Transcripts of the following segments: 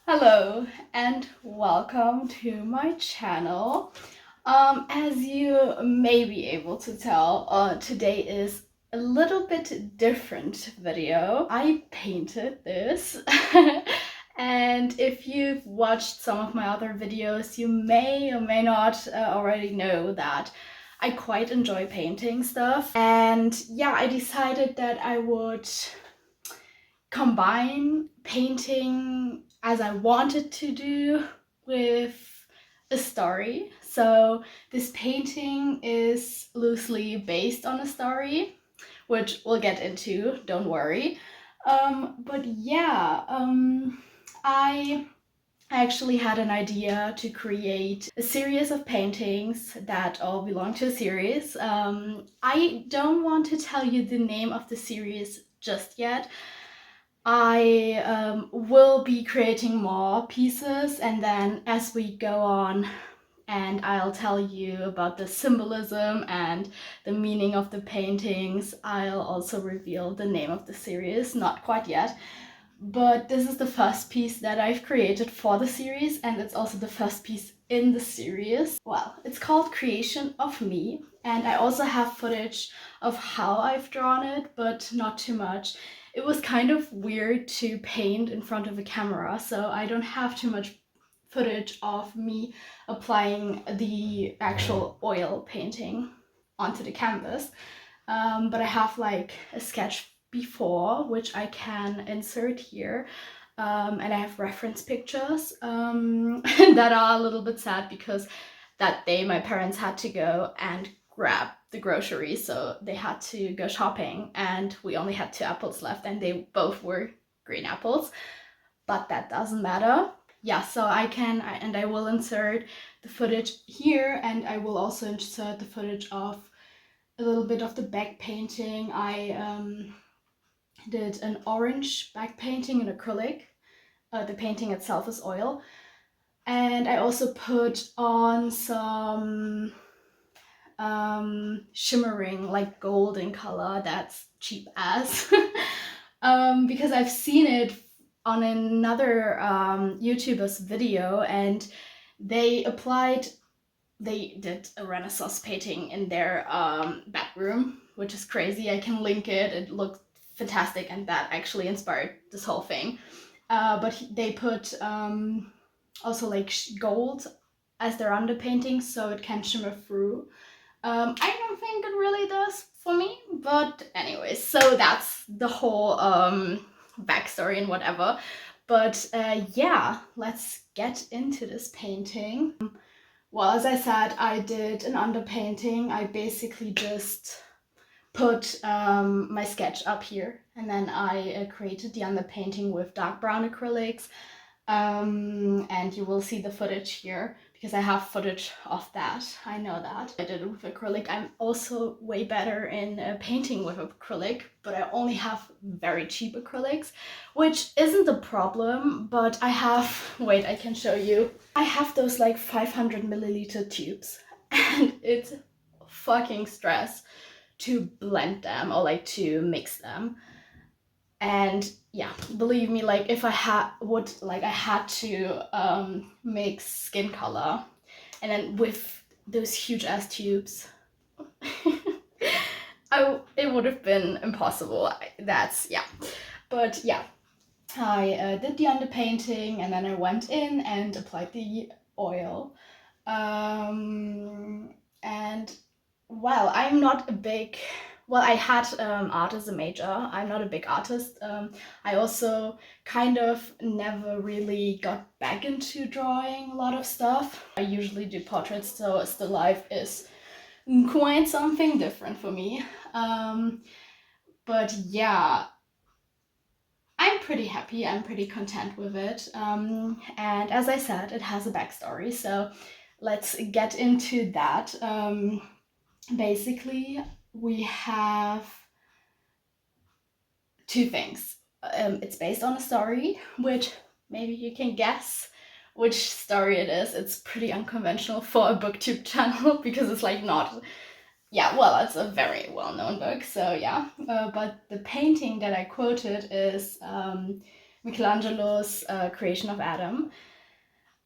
Hello and welcome to my channel. As you may be able to tell, today is a little bit different video. I painted this and if you've watched some of my other videos, you may or may not already know that I quite enjoy painting stuff. And yeah, I decided that I would combine painting as I wanted to do with a story. So this painting is loosely based on a story, which we'll get into, don't worry. But yeah, I actually had an idea to create a series of paintings that all belong to a series. I don't want to tell you the name of the series just yet. I will be creating more pieces, and then as we go on, and I'll tell you about the symbolism and the meaning of the paintings, I'll also reveal the name of the series, not quite yet. But this is the first piece that I've created for the series, and it's also the first piece in the series. Well, it's called Creation of Me, and I also have footage of how I've drawn it, but not too much. It was kind of weird to paint in front of a camera, so I don't have too much footage of me applying the actual oil painting onto the canvas. But I have like a sketch before, which I can insert here. And I have reference pictures that are a little bit sad because that day my parents had to go and grab the groceries, so they had to go shopping and we only had 2 apples left and they both were green apples, but that doesn't matter. Yeah, so I will insert the footage here, and I will also insert the footage of a little bit of the back painting. I did an orange back painting in acrylic. The painting itself is oil. And I also put on some shimmering, like golden color that's cheap as. Because I've seen it on another YouTuber's video, and they did a Renaissance painting in their bedroom, which is crazy. I can link it. It looked fantastic, and that actually inspired this whole thing. But they put also like gold as their underpainting, so it can shimmer through. I don't think it really does for me, but anyways, so that's the whole backstory and whatever. But yeah, let's get into this painting. Well, as I said, I did an underpainting. I basically just put my sketch up here, and then I created the underpainting with dark brown acrylics. And you will see the footage here because I have footage of that. I know that. I did it with acrylic. I'm also way better in painting with acrylic, but I only have very cheap acrylics, which isn't a problem, but I have, wait, I can show you. I have those like 500 milliliter tubes, and it's fucking stress to blend them or like to mix them. And yeah, believe me, like if I had to mix skin color, and then with those huge ass tubes, it would have been impossible. That's yeah, but yeah, I did the underpainting, and then I went in and applied the oil. And well, I'm not a big, well, I had art as a major. I'm not a big artist. I also kind of never really got back into drawing a lot of stuff. I usually do portraits, so still life is quite something different for me. But yeah, I'm pretty happy. I'm pretty content with it. And as I said, it has a backstory, so let's get into that. Basically, we have 2 things. It's based on a story, which maybe you can guess which story it is. It's pretty unconventional for a booktube channel because it's like not, yeah, well, it's a very well-known book, so yeah. But the painting that I quoted is Michelangelo's creation of Adam.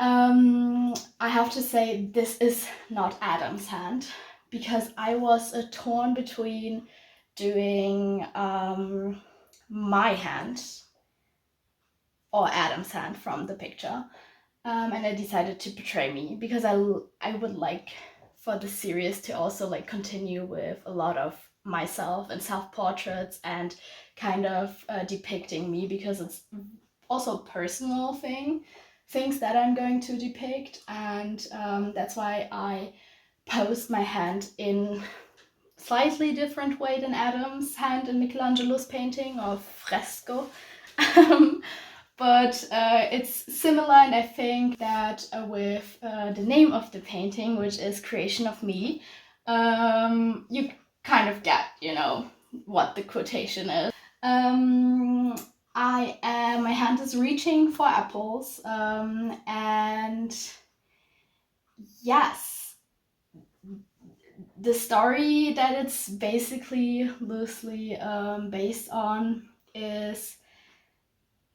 I have to say this is not Adam's hand, because I was torn between doing my hand or Adam's hand from the picture. And I decided to portray me, because I would like for the series to also like continue with a lot of myself and self-portraits and kind of depicting me, because it's also personal things that I'm going to depict, and that's why I posed my hand in slightly different way than Adam's hand in Michelangelo's painting or fresco. But it's similar, and I think that with the name of the painting, which is Creation of Me, you kind of get, you know, what the quotation is. My hand is reaching for apples, and yes, the story that it's basically loosely based on is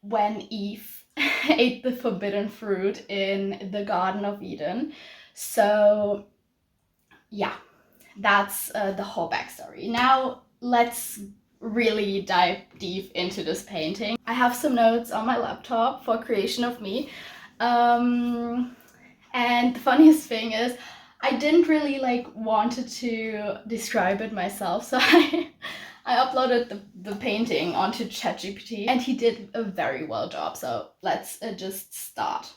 when Eve ate the forbidden fruit in the Garden of Eden. So yeah, that's the whole backstory. Now let's really dive deep into this painting. I have some notes on my laptop for Creation of Me. And the funniest thing is I didn't really like wanted to describe it myself, so I uploaded the painting onto ChatGPT, and he did a very well job, so let's just start.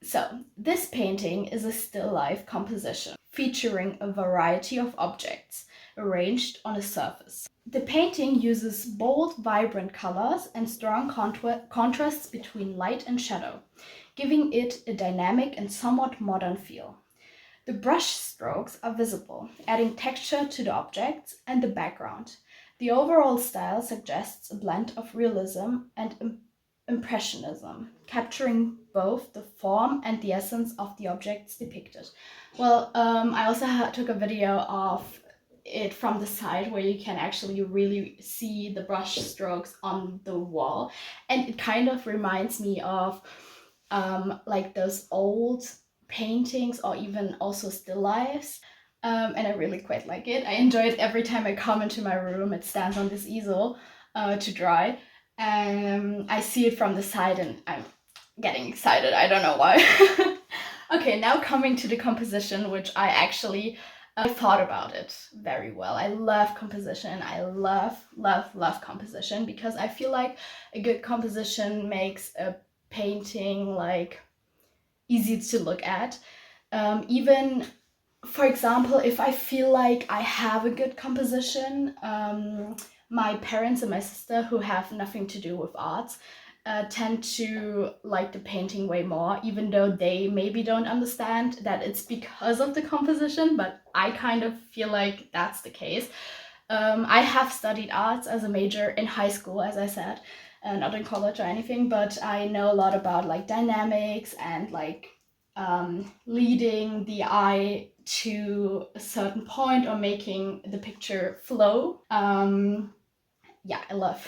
So this painting is a still life composition featuring a variety of objects arranged on a surface. The painting uses bold, vibrant colors and strong contrasts between light and shadow, giving it a dynamic and somewhat modern feel. The brush strokes are visible, adding texture to the objects and the background. The overall style suggests a blend of realism and impressionism, capturing both the form and the essence of the objects depicted. Well, I also took a video of it from the side where you can actually really see the brush strokes on the wall, and it kind of reminds me of like those old paintings or even also still lifes, and I really quite like it. I enjoy it every time I come into my room. It stands on this easel to dry, and I see it from the side and I'm getting excited. I don't know why. Okay, now coming to the composition, which I actually thought about it very well. I love composition. I love composition, because I feel like a good composition makes a painting like easy to look at. Even, for example, if I feel like I have a good composition, my parents and my sister, who have nothing to do with arts, tend to like the painting way more, even though they maybe don't understand that it's because of the composition, but I kind of feel like that's the case. I have studied arts as a major in high school, as I said, not in college or anything, but I know a lot about like dynamics and like leading the eye to a certain point or making the picture flow. Yeah, I love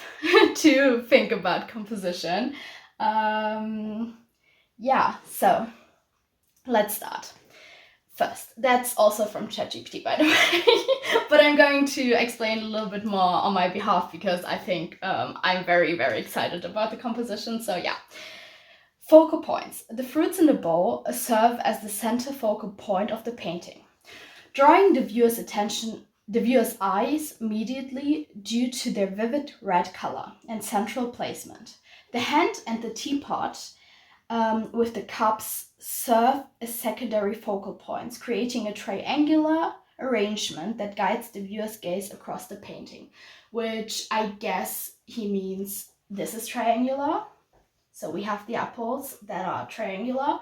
to think about composition. Yeah, so let's start. First, that's also from ChatGPT, by the way, but I'm going to explain a little bit more on my behalf, because I think I'm very excited about the composition. So yeah. Focal points. The fruits in the bowl serve as the center focal point of the painting, drawing the viewer's attention, the viewer's eyes immediately due to their vivid red color and central placement. The hand and the teapot with the cups serve as secondary focal points, creating a triangular arrangement that guides the viewer's gaze across the painting, which I guess he means this is triangular. So we have the apples that are triangular,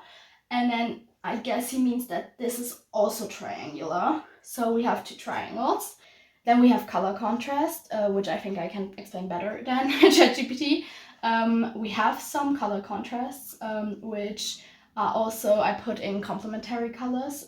and then I guess he means that this is also triangular. So we have two triangles. Then we have color contrast, which I think I can explain better than ChatGPT. We have some color contrasts, which Also, I put in complementary colors.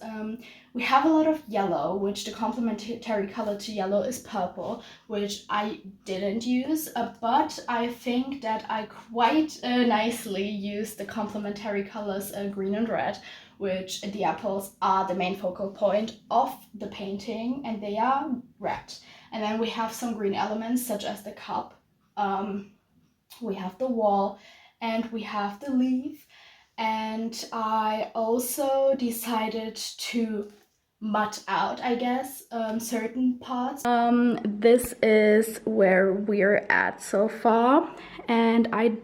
We have a lot of yellow, which the complementary color to yellow is purple, which I didn't use, but I think that I quite nicely used the complementary colors green and red, which the apples are the main focal point of the painting, and they are red. And then we have some green elements such as the cup, we have the wall, and we have the leaf. And I also decided to mud out, I guess, certain parts. This is where we're at so far, and I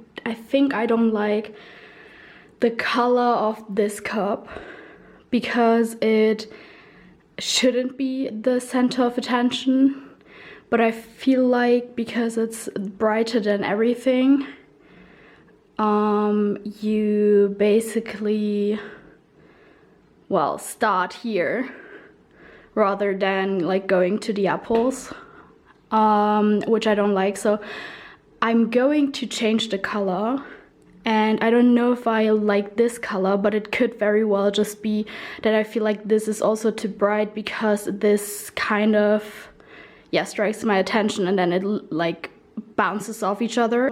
think I don't like the color of this cup because it shouldn't be the center of attention, but I feel like because it's brighter than everything, you basically, well, start here rather than like going to the apples, which I don't like. So I'm going to change the color, and I don't know if I like this color, but it could very well just be that I feel like this is also too bright, because this kind of, yeah, strikes my attention and then it like bounces off each other.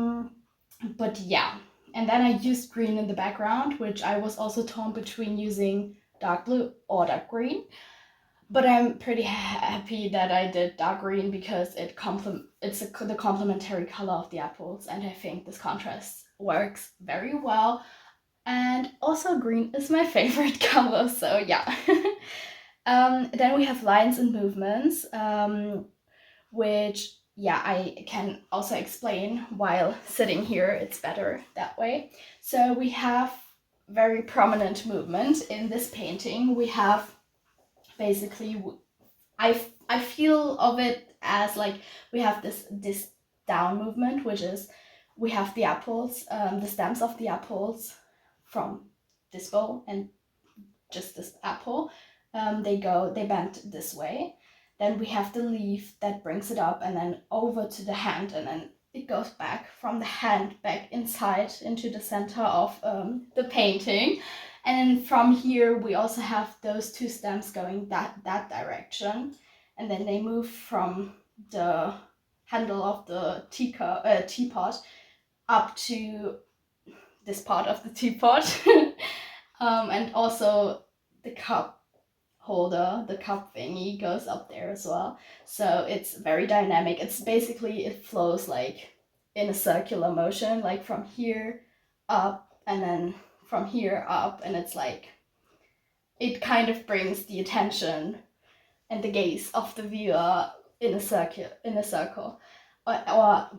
But yeah, and then I used green in the background, which I was also torn between using dark blue or dark green. But I'm pretty happy that I did dark green because it's the complementary color of the apples, and I think this contrast works very well. And also green is my favorite color, so yeah. Then we have lines and movements, which, yeah, I can also explain while sitting here. It's better that way. So we have very prominent movement in this painting. We have basically, I feel of it as like we have this down movement, which is we have the apples, the stems of the apples from this bowl and just this apple. They bend this way. Then we have the leaf that brings it up and then over to the hand, and then it goes back from the hand back inside into the center of the painting. And from here we also have those two stems going that direction, and then they move from the handle of the teapot up to this part of the teapot. And also the cup holder, the cup thingy, goes up there as well. So it's very dynamic. It's basically, it flows like in a circular motion, like from here up and then from here up, and it's like it kind of brings the attention and the gaze of the viewer in a circle, or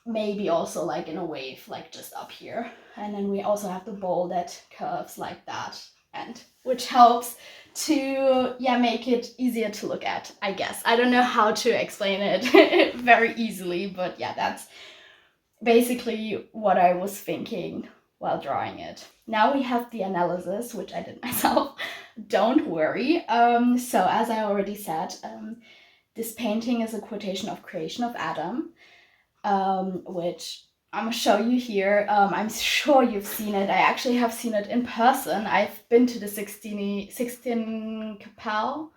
maybe also like in a wave, like just up here. And then we also have the bowl that curves like that, and which helps to, yeah, make it easier to look at, I guess. I don't know how to explain it very easily, but yeah, that's basically what I was thinking while drawing it. Now we have the analysis, which I did myself. Don't worry. So as I already said, this painting is a quotation of Creation of Adam, which I'm gonna show you here. I'm sure you've seen it. I actually have seen it in person. I've been to the Sixtine Kapelle.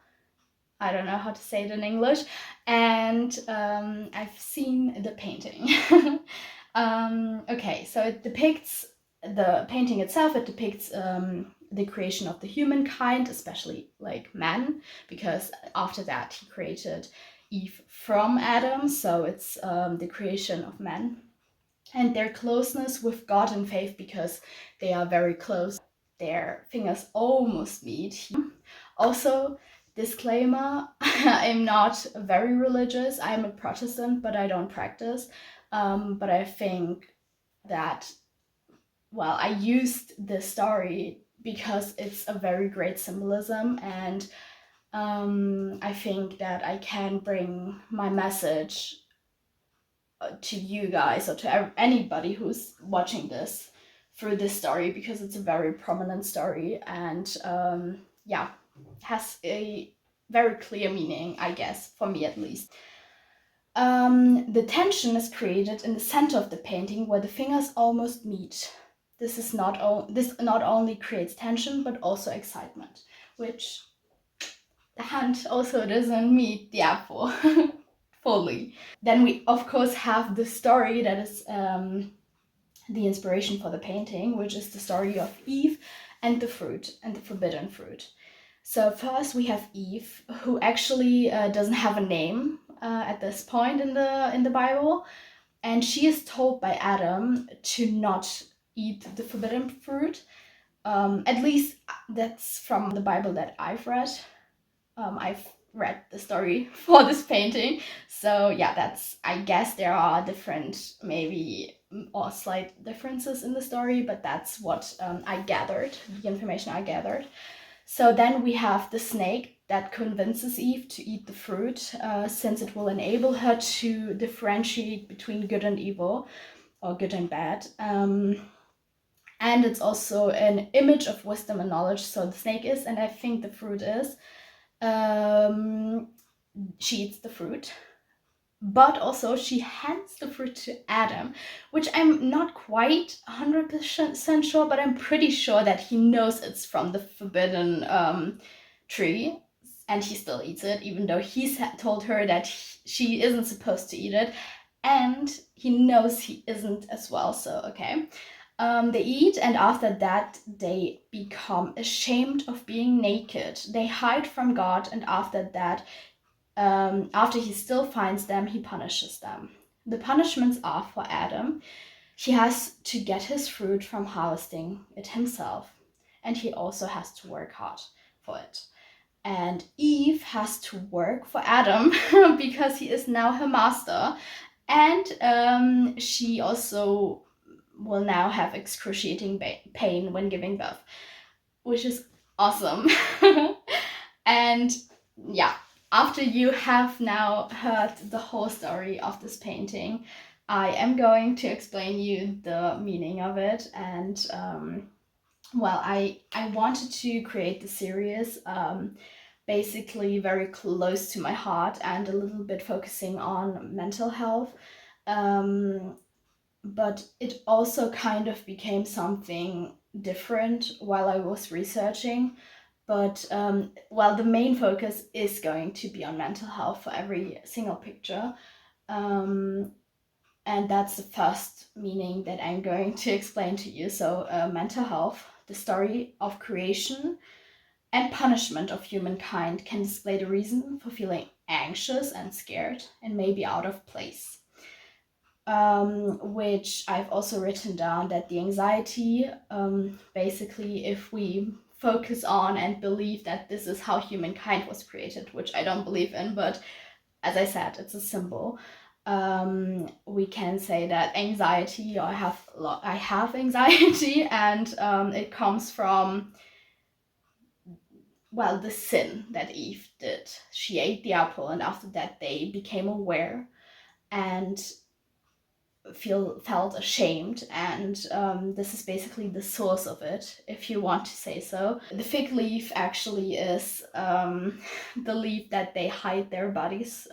I don't know how to say it in English. And I've seen the painting. Okay, so it depicts the painting itself. It depicts the creation of the humankind, especially like man, because after that he created Eve from Adam. So it's the creation of man and their closeness with God and faith, because they are very close. Their fingers almost meet. Also, disclaimer, I'm not very religious. I'm a Protestant, but I don't practice. But I think that, well, I used this story because it's a very great symbolism, and I think that I can bring my message to you guys or to anybody who's watching this through this story, because it's a very prominent story, and yeah, has a very clear meaning, I guess, for me at least. The tension is created in the center of the painting where the fingers almost meet. this not only creates tension but also excitement, which the hand also doesn't meet the apple fully. Then we of course have the story that is the inspiration for the painting, which is the story of Eve and the fruit and the forbidden fruit. So first we have Eve, who actually doesn't have a name at this point in the Bible, and she is told by Adam to not eat the forbidden fruit. At least that's from the Bible that I've read. I've read the story for this painting, so yeah, that's, I guess there are different, maybe, or slight differences in the story, but that's what I gathered, the information I gathered. So then we have the snake that convinces Eve to eat the fruit, since it will enable her to differentiate between good and evil, or good and bad. And it's also an image of wisdom and knowledge. So the snake is, and I think the fruit is. She eats the fruit, but also she hands the fruit to Adam, which I'm not quite 100% sure, but I'm pretty sure that he knows it's from the forbidden tree, and he still eats it, even though he's told her that she isn't supposed to eat it, and he knows he isn't as well, so okay. They eat, and after that they become ashamed of being naked. They hide from God, and after that, after he still finds them, he punishes them. The punishments are for Adam. He has to get his fruit from harvesting it himself, and he also has to work hard for it. And Eve has to work for Adam because he is now her master, and she also will now have excruciating pain when giving birth, which is awesome. And yeah, after you have now heard the whole story of this painting, I am going to explain you the meaning of it. And well, I wanted to create the series basically very close to my heart and a little bit focusing on mental health. But it also kind of became something different while I was researching. But well, the main focus is going to be on mental health for every single picture. And that's the first meaning that I'm going to explain to you. So mental health, the story of creation and punishment of humankind, can display the reason for feeling anxious and scared and maybe out of place. Which I've also written down that the anxiety, basically, if we focus on and believe that this is how humankind was created, which I don't believe in, but as I said, it's a symbol. We can say that anxiety, or I have anxiety, and it comes from, well, the sin that Eve did. She ate the apple, and after that they became aware and felt ashamed, and this is basically the source of it, if you want to say so. The fig leaf actually is the leaf that they hide their bodies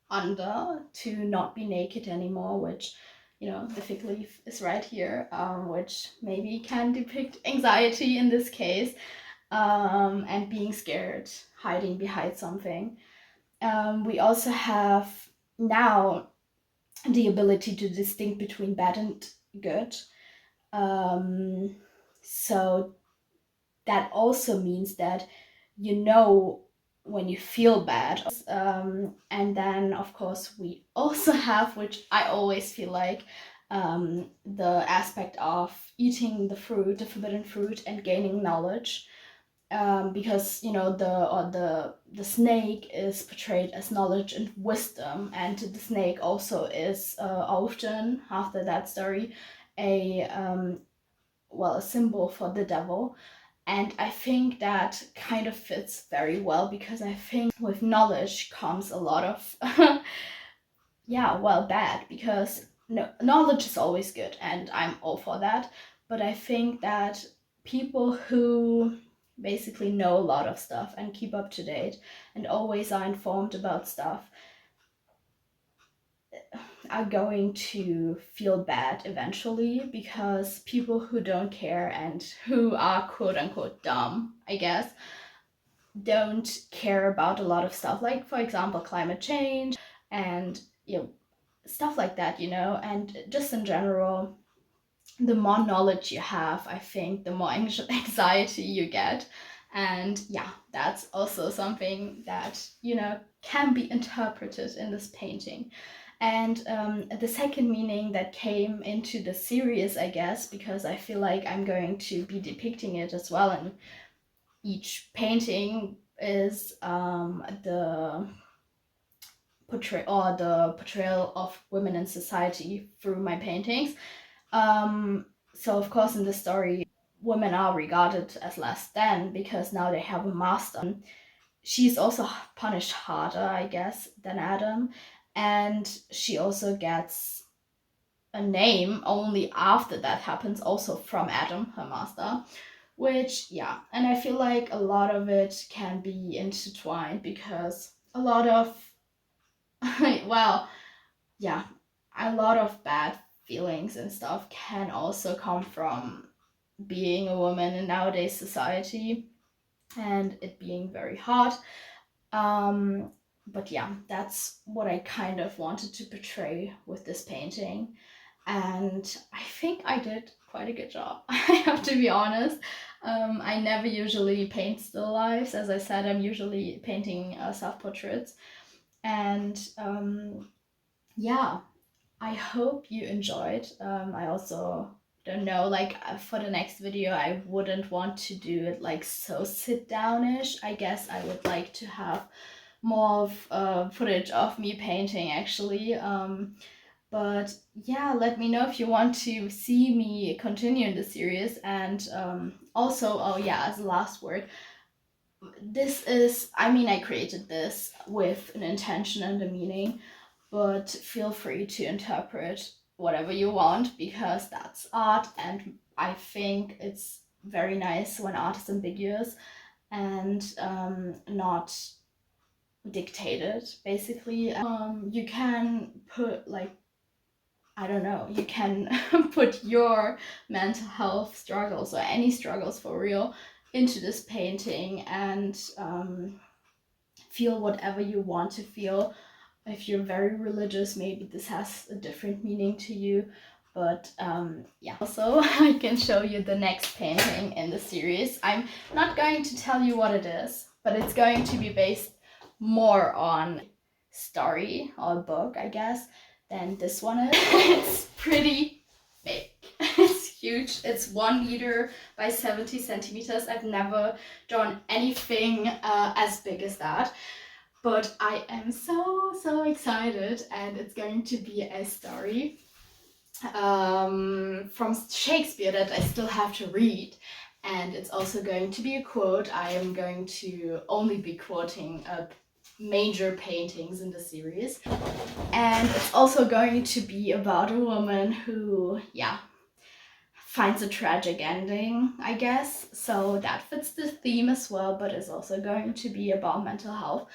under to not be naked anymore, which, you know, the fig leaf is right here, which maybe can depict anxiety in this case, and being scared, hiding behind something. We also have now the ability to distinguish between bad and good. So that also means that you know when you feel bad. And then, of course, we also have, which I always feel like, the aspect of eating the fruit, the forbidden fruit, and gaining knowledge. Because, you know, the snake is portrayed as knowledge and wisdom, and the snake also is often, after that story, a well, a symbol for the devil. And I think that kind of fits very well, because I think with knowledge comes a lot of yeah, well, bad, because no, knowledge is always good and I'm all for that, but I think that people who basically know a lot of stuff and keep up to date and always are informed about stuff, are going to feel bad eventually, because people who don't care and who are quote unquote dumb, I guess, don't care about a lot of stuff, like for example climate change and stuff like that, and just in general, the more knowledge you have, I think the more anxiety you get. And yeah, that's also something that can be interpreted in this painting. And the second meaning that came into the series, I guess, because I feel like I'm going to be depicting it as well in each painting, is the portrayal of women in society through my paintings. So of course in the story, women are regarded as less than because now they have a master. She's also punished harder, I guess, than Adam, and she also gets a name only after that happens, also from Adam, her master. Which, yeah, and I feel like a lot of it can be intertwined, because a lot of well, yeah, a lot of bad feelings and stuff can also come from being a woman in nowadays society, and it being very hard. But yeah, that's what I kind of wanted to portray with this painting, and I think I did quite a good job. I have to be honest. I never usually paint still lifes. As I said, I'm usually painting self-portraits, and yeah, I hope you enjoyed. I also don't know, like for the next video, I wouldn't want to do it like so sit downish. I guess I would like to have more of footage of me painting actually. But yeah, let me know if you want to see me continue in the series. And also, oh yeah, as a last word, this is, I mean, I created this with an intention and a meaning, but feel free to interpret whatever you want, because that's art, and I think it's very nice when art is ambiguous and not dictated, basically. You can put, like, I don't know, you can put your mental health struggles or any struggles for real into this painting, and feel whatever you want to feel. If you're very religious, maybe this has a different meaning to you. But yeah, also I can show you the next painting in the series. I'm not going to tell you what it is, but it's going to be based more on story or book, I guess, than this one is. It's pretty big. It's huge. It's 1 meter by 70 centimeters. I've never drawn anything as big as that. But I am so excited, and it's going to be a story from Shakespeare that I still have to read. And it's also going to be a quote. I am going to only be quoting major paintings in the series. And it's also going to be about a woman who, yeah, finds a tragic ending, I guess. So that fits the theme as well, but it's also going to be about mental health.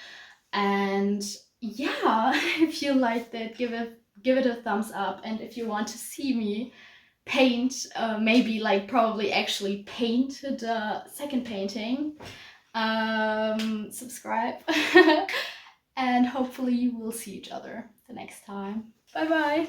And yeah, if you liked it, give it a thumbs up. And if you want to see me paint, maybe like probably actually paint the second painting, subscribe. And hopefully we'll see each other the next time. Bye bye.